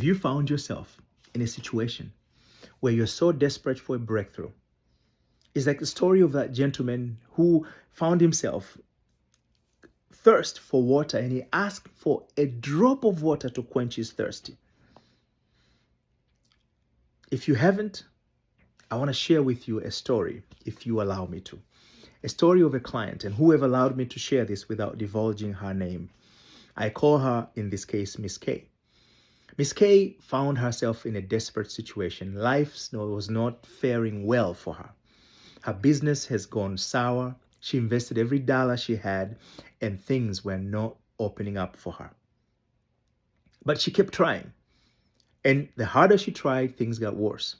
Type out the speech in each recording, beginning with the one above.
If you found yourself in a situation where you're so desperate for a breakthrough, it's like the story of that gentleman who found himself thirst for water and he asked for a drop of water to quench his thirst. If you haven't, I want to share with you a story, if you allow me to. A story of a client, and who have allowed me to share this without divulging her name. I call her, in this case, Miss K. Miss K found herself in a desperate situation. Life was not faring well for her. Her business has gone sour. She invested every dollar she had, and things were not opening up for her. But she kept trying. And the harder she tried, things got worse.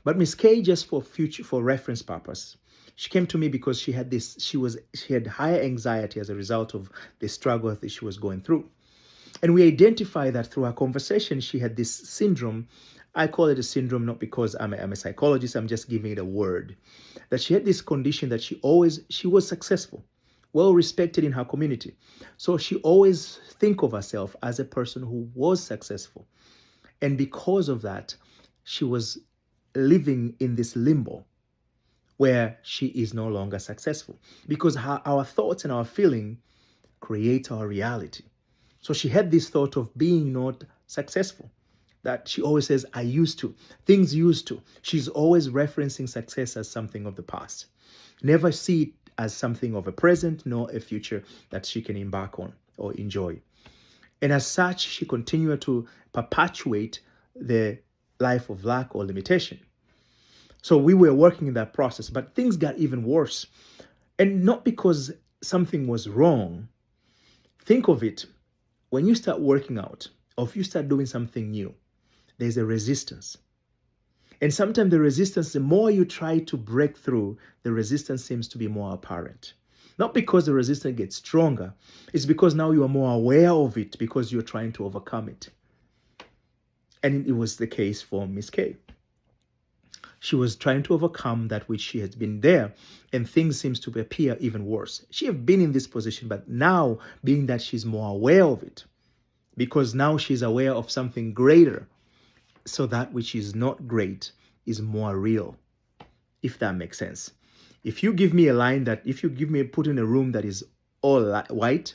But Miss K, just for reference purpose, she came to me because she had higher anxiety as a result of the struggle that she was going through. And we identified that through our conversation, she had this syndrome. I call it a syndrome not because I'm a psychologist, I'm just giving it a word. That she had this condition that she was successful, well respected in her community. So she always think of herself as a person who was successful. And because of that, she was living in this limbo where she is no longer successful. Because our thoughts and our feeling create our reality. So she had this thought of being not successful, that she always says, I used to, things used to. She's always referencing success as something of the past. Never see it as something of a present, nor a future that she can embark on or enjoy. And as such, she continued to perpetuate the life of lack or limitation. So we were working in that process, but things got even worse. And not because something was wrong. Think of it. When you start working out, or if you start doing something new, there's a resistance. And sometimes the resistance, the more you try to break through, the resistance seems to be more apparent. Not because the resistance gets stronger, it's because now you are more aware of it because you're trying to overcome it. And it was the case for Miss K. She was trying to overcome that which she has been there, and things seems to appear even worse. She have been in this position, but now being that she's more aware of it, because now she's aware of something greater, so that which is not great is more real, if that makes sense. If you give me a line that, if you put in a room that is all white,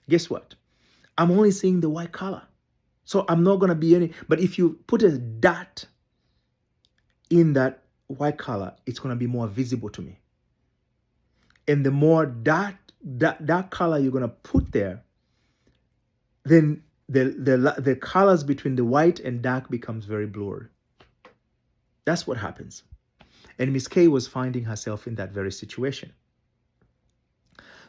guess what? I'm only seeing the white color. So I'm not going to be any, but if you put a dot in that white color, it's going to be more visible to me. And the more that color you're going to put there, then the colors between the white and dark becomes very blurry. That's what happens. And Miss K was finding herself in that very situation.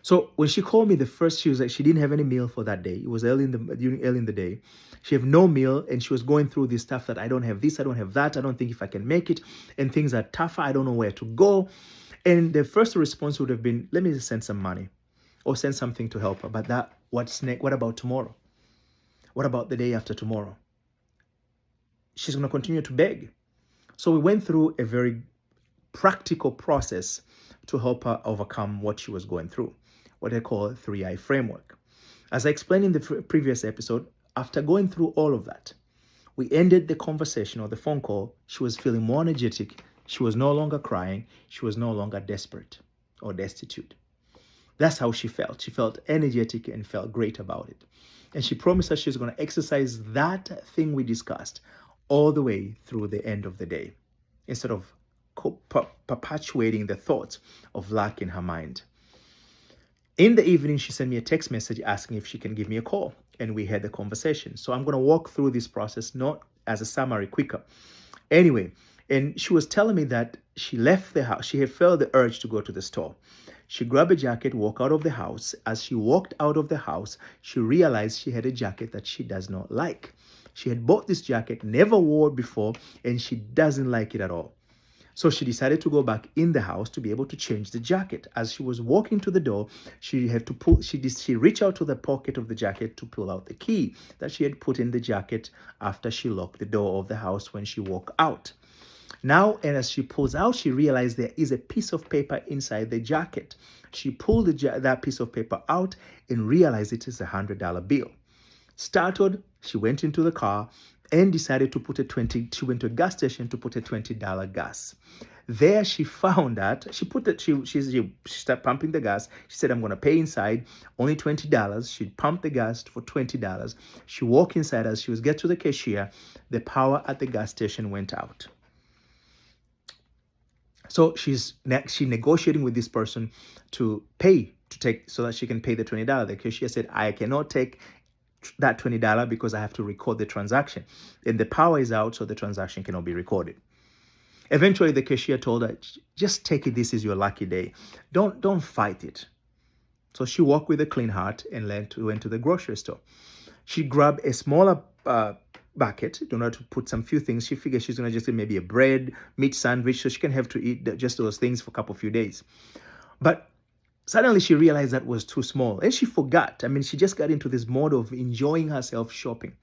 So when she called me she was like, she didn't have any meal for that day. It was early in the day. She had no meal, and she was going through this stuff that I don't have this, I don't have that, I don't think if I can make it, and things are tougher, I don't know where to go. And the first response would have been, let me just send some money or send something to help her. But what's next? What about tomorrow? What about the day after tomorrow? She's going to continue to beg. So we went through a very practical process to help her overcome what she was going through, what I call 3I framework. As I explained in the previous episode, after going through all of that, we ended the conversation or the phone call. She was feeling more energetic. She was no longer crying. She was no longer desperate or destitute. That's how she felt. She felt energetic and felt great about it. And she promised us she's going to exercise that thing we discussed all the way through the end of the day, instead of perpetuating the thoughts of lack in her mind. In the evening, she sent me a text message asking if she can give me a call, and we had the conversation. So I'm going to walk through this process, not as a summary, quicker. Anyway, and she was telling me that she left the house. She had felt the urge to go to the store. She grabbed a jacket, walked out of the house. As she walked out of the house, she realized she had a jacket that she does not like. She had bought this jacket, never wore it before, and she doesn't like it at all. So she decided to go back in the house to be able to change the jacket. As she was walking to the door, she reached out to the pocket of the jacket to pull out the key that she had put in the jacket after she locked the door of the house when she walked out. Now, and as she pulls out, she realized there is a piece of paper inside the jacket. She pulled that piece of paper out and realized it is $100 bill. Startled, she went into the car and decided to put she went to a gas station to put a $20 gas. There she found that she started pumping the gas. She said, I'm going to pay inside, only $20. She pumped the gas for $20. She walked inside. As she was get to the cashier, the power at the gas station went out. So she's negotiating with this person to take so that she can pay the $20. The cashier said, I cannot take that $20 because I have to record the transaction. And the power is out, so the transaction cannot be recorded. Eventually, the cashier told her, just take it. This is your lucky day. Don't fight it. So she walked with a clean heart and went to the grocery store. She grabbed a smaller bucket in order to put some few things. She figured she's going to just get maybe a bread, meat sandwich, so she can have to eat just those things for a few days. But suddenly she realized that was too small and she forgot. She just got into this mode of enjoying herself shopping.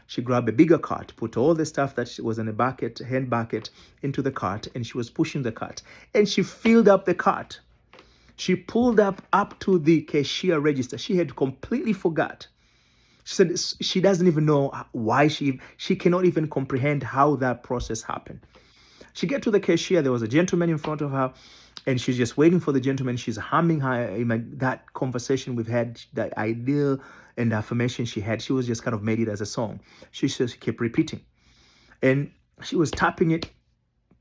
She grabbed a bigger cart, put all the stuff that was in a hand bucket, into the cart, and she was pushing the cart. And she filled up the cart. She pulled up to the cashier register. She had completely forgot. She said she doesn't even know why she cannot even comprehend how that process happened. She get to the cashier. There was a gentleman in front of her, and she's just waiting for the gentleman. She's humming that conversation we've had, that ideal and affirmation she had. She was just kind of made it as a song. She just kept repeating. And she was tapping it.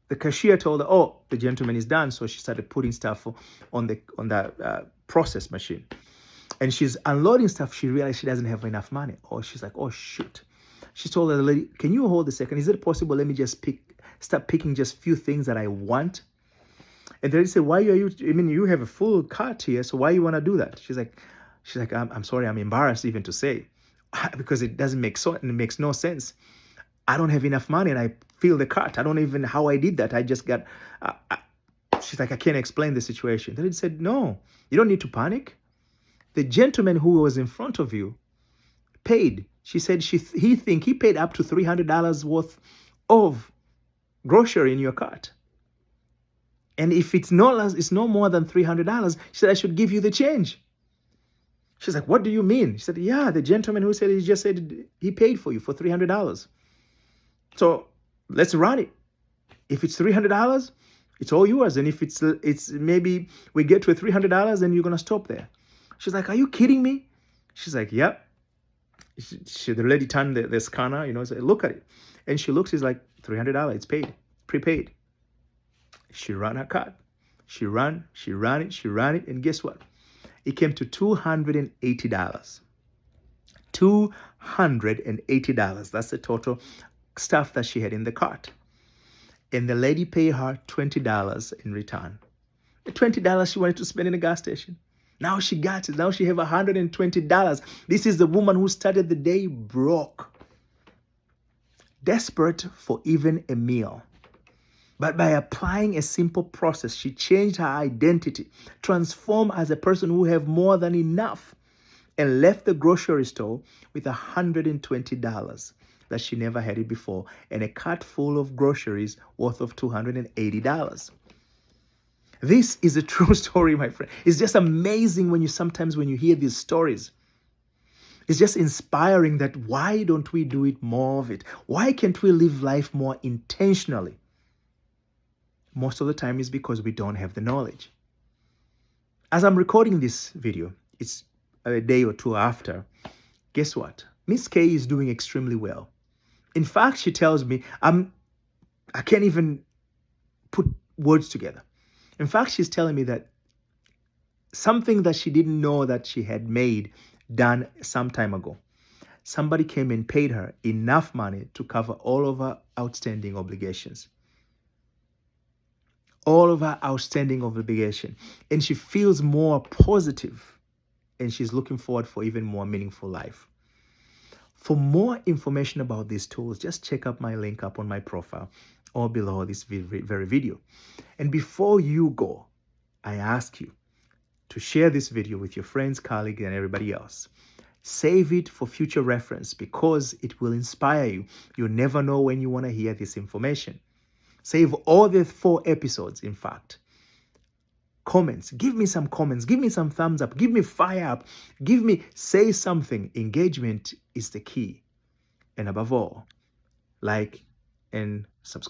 The cashier told her, oh, the gentleman is done. So she started putting stuff on the process machine. And she's unloading stuff. She realized she doesn't have enough money. Or she's like, oh, shoot. She told the lady, can you hold a second? Is it possible? Let me just start picking just few things that I want. And the lady said, why are you, you have a full cart here. So why you want to do that? She's like, I'm sorry, I'm embarrassed even to say, because it makes no sense. I don't have enough money and I fill the cart. I don't even know how I did that. I just got, she's like, I can't explain the situation. The lady said, no, you don't need to panic. The gentleman who was in front of you paid. She said he paid up to $300 worth of grocery in your cart. And if it's no more than $300, she said, I should give you the change. She's like, what do you mean? She said, yeah, the gentleman who said, he just said he paid for you for $300. So let's run it. If it's $300, it's all yours. And if it's maybe we get to $300, then you're going to stop there. She's like, are you kidding me? She's like, yep. The lady turned the scanner, said, look at it. And she looks, she's like, $300, it's paid, prepaid. She ran her card. She ran it. And guess what? It came to $280. $280. That's the total stuff that she had in the cart. And the lady paid her $20 in return. The $20 she wanted to spend in a gas station. Now she got it. Now she have $120. This is the woman who started the day broke, desperate for even a meal. But by applying a simple process, she changed her identity, transformed as a person who have more than enough, and left the grocery store with $120 that she never had it before, and a cart full of groceries worth of $280. This is a true story, my friend. It's just amazing when you hear these stories. It's just inspiring that why don't we do it more of it? Why can't we live life more intentionally? Most of the time is because we don't have the knowledge. As I'm recording this video, it's a day or two after. Guess what? Miss K is doing extremely well. In fact, she tells me, I can't even put words together. In fact, she's telling me that something that she didn't know that she had done some time ago. Somebody came and paid her enough money to cover all of her outstanding obligations. All of her outstanding obligation. And she feels more positive, and she's looking forward for even more meaningful life. For more information about these tools, just check out my link up on my profile or below this very video. And before you go, I ask you to share this video with your friends, colleagues, and everybody else. Save it for future reference because it will inspire you. You'll never know when you want to hear this information. Save all the 4 episodes, in fact. Comments. Give me some comments. Give me some thumbs up. Give me fire up. Say something. Engagement is the key. And above all, like, and subscribe.